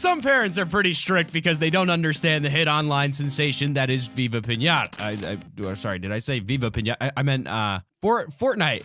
Some parents are pretty strict because they don't understand the hit online sensation that is Viva Pinata. Sorry, did I say Viva Pinata? I meant, Fortnite.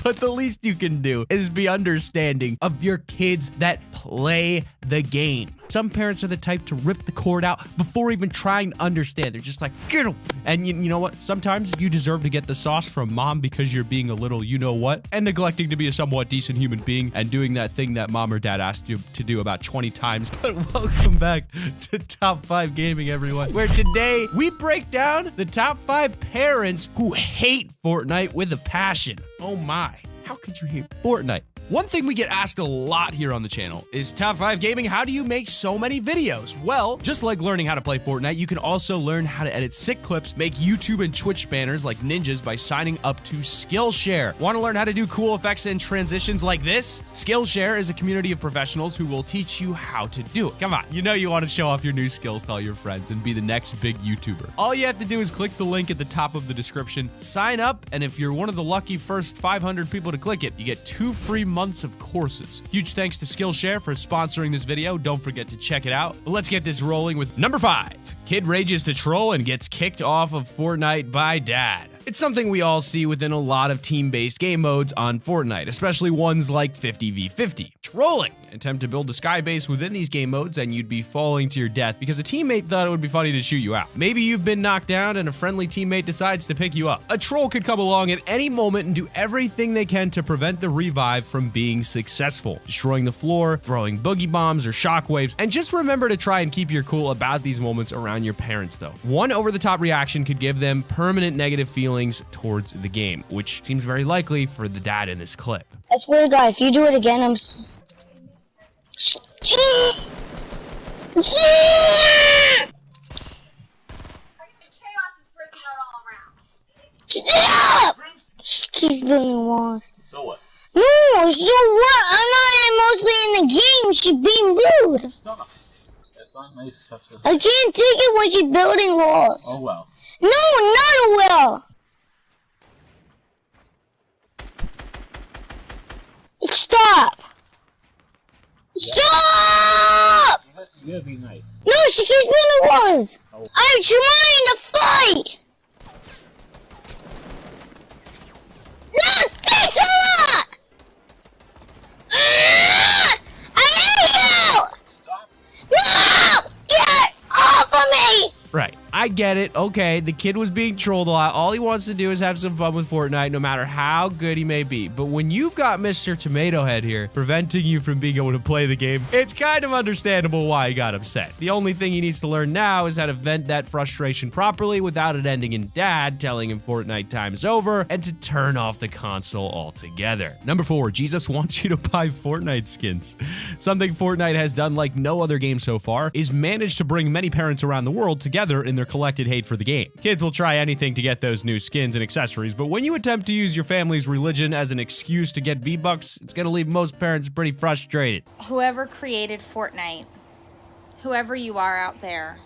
But the least you can do is be understanding of your kids that play the game. Some parents are the type to rip the cord out before even trying to understand. They're just like, get him. And you know what? Sometimes you deserve to get the sauce from mom because you're being a little you-know-what and neglecting to be a somewhat decent human being and doing that thing that mom or dad asked you to do about 20 times. But welcome back to Top 5 Gaming, everyone, where today we break down the top 5 parents who hate Fortnite with a passion. Oh my, how could you hate Fortnite? One thing we get asked a lot here on the channel is Top 5 Gaming, how do you make so many videos? Well, just like learning how to play Fortnite, you can also learn how to edit sick clips, make YouTube and Twitch banners like ninjas by signing up to Skillshare. Want to learn how to do cool effects and transitions like this? Skillshare is a community of professionals who will teach you how to do it. Come on, you know you want to show off your new skills to all your friends and be the next big YouTuber. All you have to do is click the link at the top of the description, sign up, and if you're one of the lucky first 500 people to click it, you get 2 free months of courses. Huge thanks to Skillshare for sponsoring this video. Don't forget to check it out. But let's get this rolling with number 5. Kid rages to troll and gets kicked off of Fortnite by dad. It's something we all see within a lot of team-based game modes on Fortnite, especially ones like 50v50. Trolling. Attempt to build a sky base within these game modes and you'd be falling to your death because a teammate thought it would be funny to shoot you out. Maybe you've been knocked down and a friendly teammate decides to pick you up. A troll could come along at any moment and do everything they can to prevent the revive from being successful, destroying the floor, throwing boogie bombs or shockwaves, and just remember to try and keep your cool about these moments around your parents though. One over-the-top reaction could give them permanent negative feelings towards the game, which seems very likely for the dad in this clip. I swear to God, if you do it again, I'm... Chaos is breaking out all around. Stop! She keeps building walls. So what? No, so what? I'm not mostly in the game. She's being rude. Stop. It's not nice stuff to say. I can't take it when she's building walls. Oh well. No, not a will. Stop! Stop! You gotta be nice. No, she keeps building walls. Oh. I'm trying to fight. No, thanks a lot. I hate you. Stop. No, get off of me. Right. I get it. Okay, the kid was being trolled a lot. All he wants to do is have some fun with Fortnite, no matter how good he may be. But when you've got Mr. Tomato Head here preventing you from being able to play the game, it's kind of understandable why he got upset. The only thing he needs to learn now is how to vent that frustration properly without it ending in dad telling him Fortnite time's over and to turn off the console altogether. Number 4, Jesus wants you to buy Fortnite skins. Something Fortnite has done like no other game so far is managed to bring many parents around the world together in their collected hate for the game. Kids will try anything to get those new skins and accessories, but when you attempt to use your family's religion as an excuse to get V-Bucks, it's gonna leave most parents pretty frustrated. Whoever created Fortnite, whoever you are out there,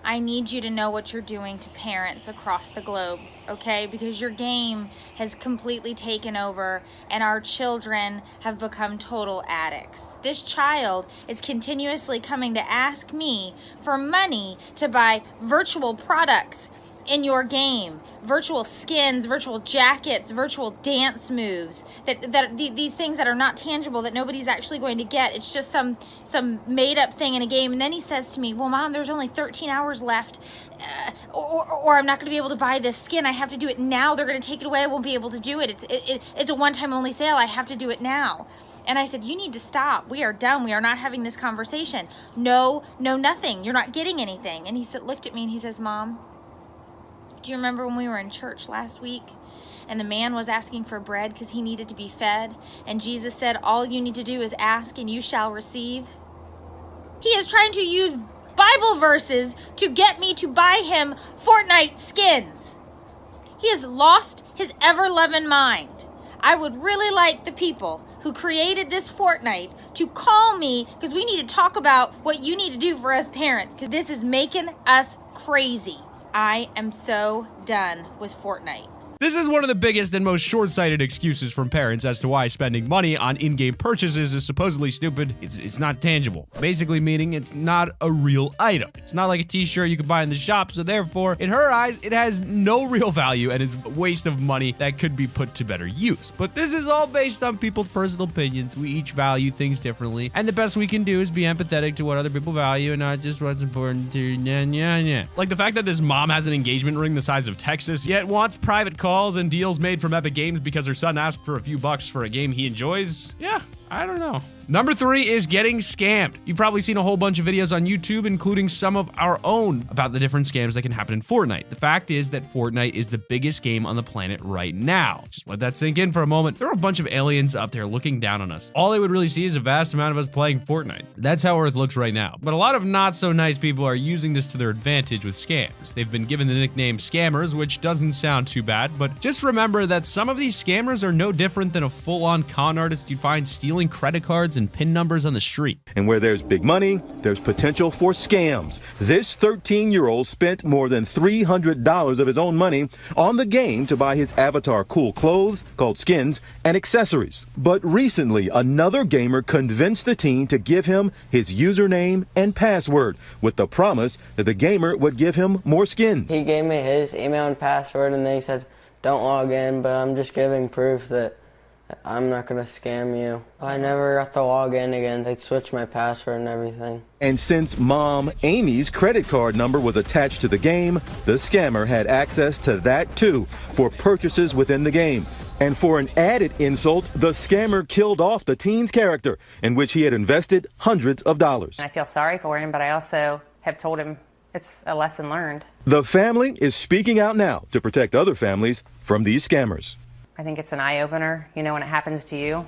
I need you to know what you're doing to parents across the globe, okay? Because your game has completely taken over and our children have become total addicts. This child is continuously coming to ask me for money to buy virtual products in your game, virtual skins, virtual jackets, virtual dance moves, these things that are not tangible, that nobody's actually going to get. It's just some made up thing in a game. And then he says to me, well, Mom, there's only 13 hours left, or I'm not going to be able to buy this skin. I have to do it now. They're going to take it away. I won't be able to do it. It's a one-time only sale. I have to do it now. And I said, you need to stop. We are done. We are not having this conversation. No, nothing. You're not getting anything. And he looked at me and he says, Mom, do you remember when we were in church last week and the man was asking for bread because he needed to be fed? And Jesus said, all you need to do is ask and you shall receive. He is trying to use Bible verses to get me to buy him Fortnite skins. He has lost his ever-loving mind. I would really like the people who created this Fortnite to call me because we need to talk about what you need to do for us parents because this is making us crazy. I am so done with Fortnite. This is one of the biggest and most short-sighted excuses from parents as to why spending money on in-game purchases is supposedly stupid. It's not tangible. Basically meaning it's not a real item. It's not like a t-shirt you can buy in the shop, so therefore, in her eyes, it has no real value and is a waste of money that could be put to better use. But this is all based on people's personal opinions. We each value things differently, and the best we can do is be empathetic to what other people value and not just what's important to nya. Like the fact that this mom has an engagement ring the size of Texas, yet wants private calls and deals made from Epic Games because her son asked for a few bucks for a game he enjoys. Yeah, I don't know. Number 3 is getting scammed. You've probably seen a whole bunch of videos on YouTube, including some of our own, about the different scams that can happen in Fortnite. The fact is that Fortnite is the biggest game on the planet right now. Just let that sink in for a moment. There are a bunch of aliens up there looking down on us. All they would really see is a vast amount of us playing Fortnite. That's how Earth looks right now. But a lot of not so nice people are using this to their advantage with scams. They've been given the nickname scammers, which doesn't sound too bad, but just remember that some of these scammers are no different than a full-on con artist you'd find stealing credit cards and PIN numbers on the street. And where there's big money, there's potential for scams. This 13-year-old spent more than $300 of his own money on the game to buy his avatar cool clothes, called skins, and accessories. But recently, another gamer convinced the teen to give him his username and password with the promise that the gamer would give him more skins. He gave me his email and password, and then he said, "Don't log in, but I'm just giving proof that I'm not going to scam you." I never got to log in again. They switched my password and everything. And since Mom Amy's credit card number was attached to the game, the scammer had access to that too for purchases within the game. And for an added insult, the scammer killed off the teen's character, in which he had invested hundreds of dollars. I feel sorry for him, but I also have told him it's a lesson learned. The family is speaking out now to protect other families from these scammers. I think it's an eye-opener. You know, when it happens to you,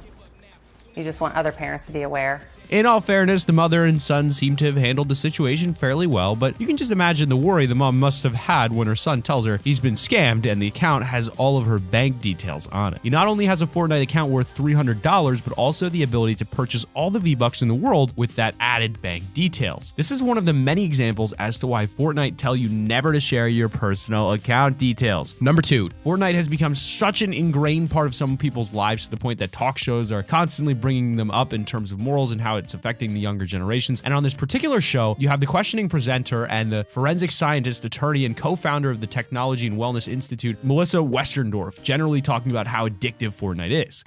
you just want other parents to be aware. In all fairness, the mother and son seem to have handled the situation fairly well, but you can just imagine the worry the mom must have had when her son tells her he's been scammed and the account has all of her bank details on it. He not only has a Fortnite account worth $300, but also the ability to purchase all the V-Bucks in the world with that added bank details. This is one of the many examples as to why Fortnite tell you never to share your personal account details. Number 2, Fortnite has become such an ingrained part of some people's lives to the point that talk shows are constantly bringing them up in terms of morals and how it's affecting the younger generations. And on this particular show, you have the questioning presenter and the forensic scientist, attorney, and co-founder of the Technology and Wellness Institute, Melissa Westerndorf, generally talking about how addictive Fortnite is.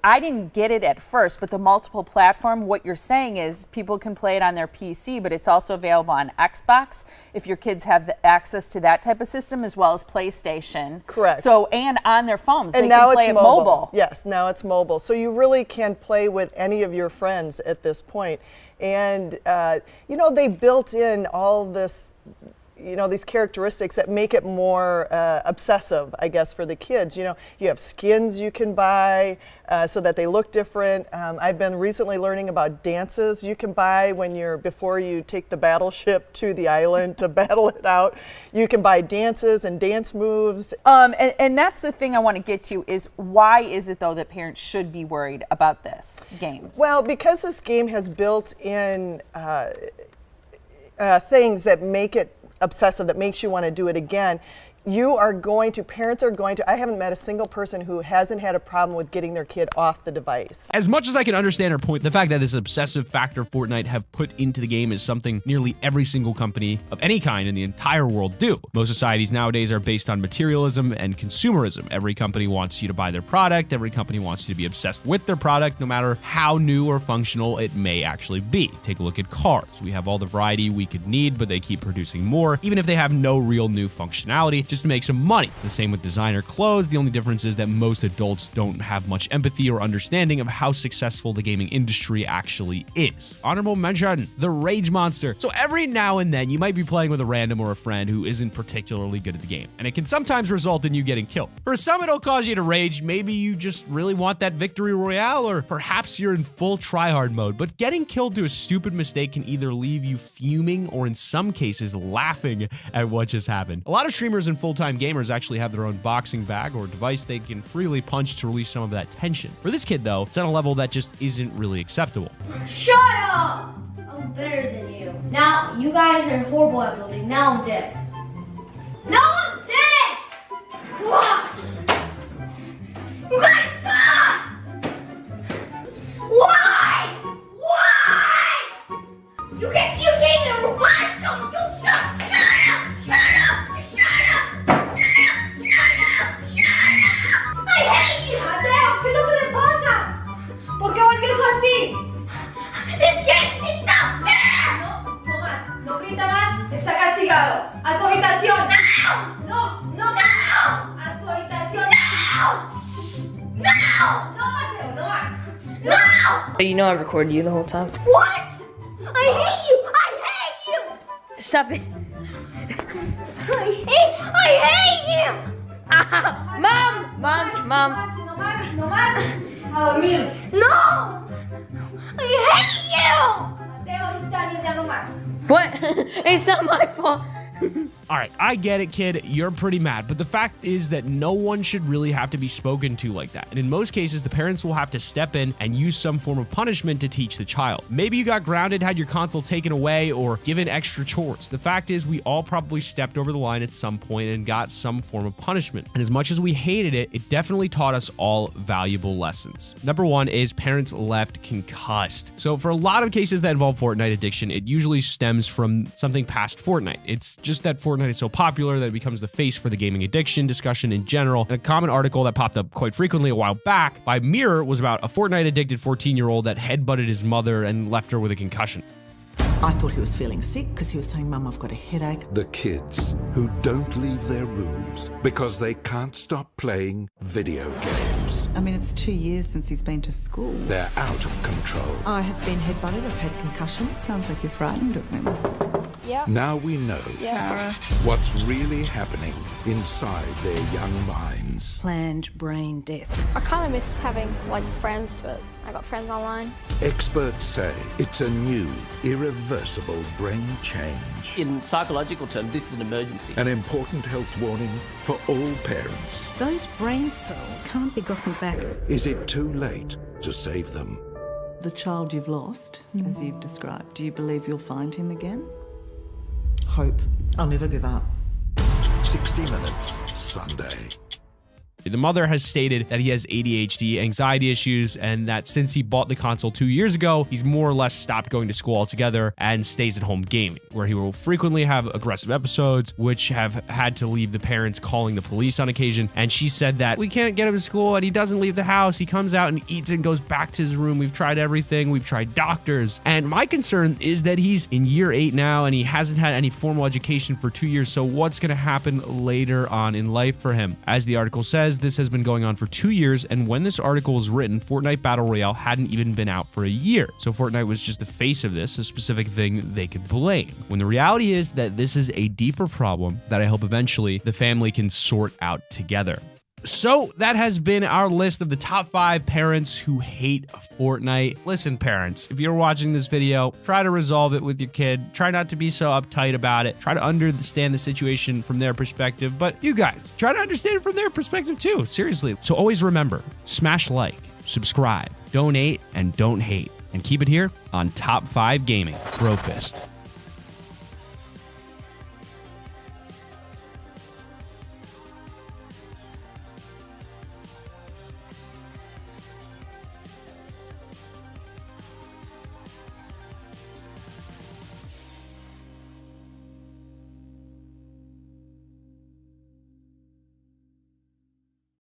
I didn't get it at first, but the multiple platform, what you're saying is people can play it on their PC, but it's also available on Xbox if your kids have the access to that type of system, as well as PlayStation. Correct. So, and on their phones, and they now can play it's it mobile. Yes, now it's mobile. So you really can play with any of your friends at this point. And, you know, they built in all this, you know, these characteristics that make it more obsessive, I guess, for the kids. You know, you have skins you can buy so that they look different. I've been recently learning about dances you can buy when before you take the battleship to the island to battle it out. You can buy dances and dance moves. And that's the thing I want to get to is why is it, though, that parents should be worried about this game? Well, because this game has built in things that make it obsessive, that makes you want to do it again. Parents are going to, I haven't met a single person who hasn't had a problem with getting their kid off the device. As much as I can understand her point, the fact that this obsessive factor Fortnite have put into the game is something nearly every single company of any kind in the entire world do. Most societies nowadays are based on materialism and consumerism. Every company wants you to buy their product. Every company wants you to be obsessed with their product, no matter how new or functional it may actually be. Take a look at cars. We have all the variety we could need, but they keep producing more, even if they have no real new functionality, just to make some money. It's the same with designer clothes. The only difference is that most adults don't have much empathy or understanding of how successful the gaming industry actually is. Honorable mention, the Rage Monster. So every now and then you might be playing with a random or a friend who isn't particularly good at the game, and it can sometimes result in you getting killed. For some, it'll cause you to rage. Maybe you just really want that victory royale, or perhaps you're in full tryhard mode, but getting killed to a stupid mistake can either leave you fuming or in some cases laughing at what just happened. A lot of streamers and full-time gamers actually have their own boxing bag or device they can freely punch to release some of that tension. For this kid, though, it's on a level that just isn't really acceptable. Shut up! I'm better than you. Now, you guys are horrible at building. Now I'm dead. Now I'm dead! Watch! You guys stop! Why? Why? You can't even revive someone. You shut up! Shut up! Shut up! I hate you! Mateo, ¿qué es lo que le pasa? ¿Por qué volvió eso así? This game is not fair! No más. No grita más. Está castigado. A su habitación. No. A su habitación. No, Mateo, no más. No! You know I've recorded you the whole time. What? I hate you! Stop it. I hate you! Mom! No más. A dormir. No! I hate you! Mateo, Daniel, ya no más. What? It's not my fault. All right, I get it, kid. You're pretty mad. But the fact is that no one should really have to be spoken to like that. And in most cases, the parents will have to step in and use some form of punishment to teach the child. Maybe you got grounded, had your console taken away, or given extra chores. The fact is, we all probably stepped over the line at some point and got some form of punishment. And as much as we hated it, it definitely taught us all valuable lessons. Number one is parents left concussed. So for a lot of cases that involve Fortnite addiction, it usually stems from something past Fortnite. It's just that Fortnite is so popular that it becomes the face for the gaming addiction discussion in general. And a common article that popped up quite frequently a while back by Mirror was about a Fortnite addicted 14-year-old that headbutted his mother and left her with a concussion. I thought he was feeling sick because he was saying, Mum, I've got a headache. The kids who don't leave their rooms because they can't stop playing video games. I mean, it's 2 years since he's been to school. They're out of control. I have been headbutted, I've had concussion. Sounds like you're frightened of him. Yeah. Now we know Tara. what's really happening inside their young minds. Planned brain death. I kind of miss having, friends, but I got friends online. Experts say it's a new, irreversible brain change. In psychological terms, this is an emergency. An important health warning for all parents. Those brain cells can't be gotten back. Is it too late to save them? The child you've lost, as you've described, do you believe you'll find him again? Hope. I'll never give up. 60 Minutes, Sunday. The mother has stated that he has ADHD, anxiety issues, and that since he bought the console 2 years ago, he's more or less stopped going to school altogether and stays at home gaming, where he will frequently have aggressive episodes, which have had to leave the parents calling the police on occasion. And she said that we can't get him to school and he doesn't leave the house. He comes out and eats and goes back to his room. We've tried everything. We've tried doctors. And my concern is that he's in year 8 now and he hasn't had any formal education for 2 years. So what's going to happen later on in life for him? As the article says, this has been going on for 2 years, and when this article was written, Fortnite Battle Royale hadn't even been out for a year. So Fortnite was just the face of this, a specific thing they could blame. When the reality is that this is a deeper problem that I hope eventually the family can sort out together. So that has been our list of the top 5 parents who hate Fortnite. Listen, parents, if you're watching this video, try to resolve it with your kid. Try not to be so uptight about it. Try to understand the situation from their perspective. But you guys, try to understand it from their perspective too. Seriously. So always remember, smash like, subscribe, donate, and don't hate. And keep it here on Top 5 Gaming. Bro Fist.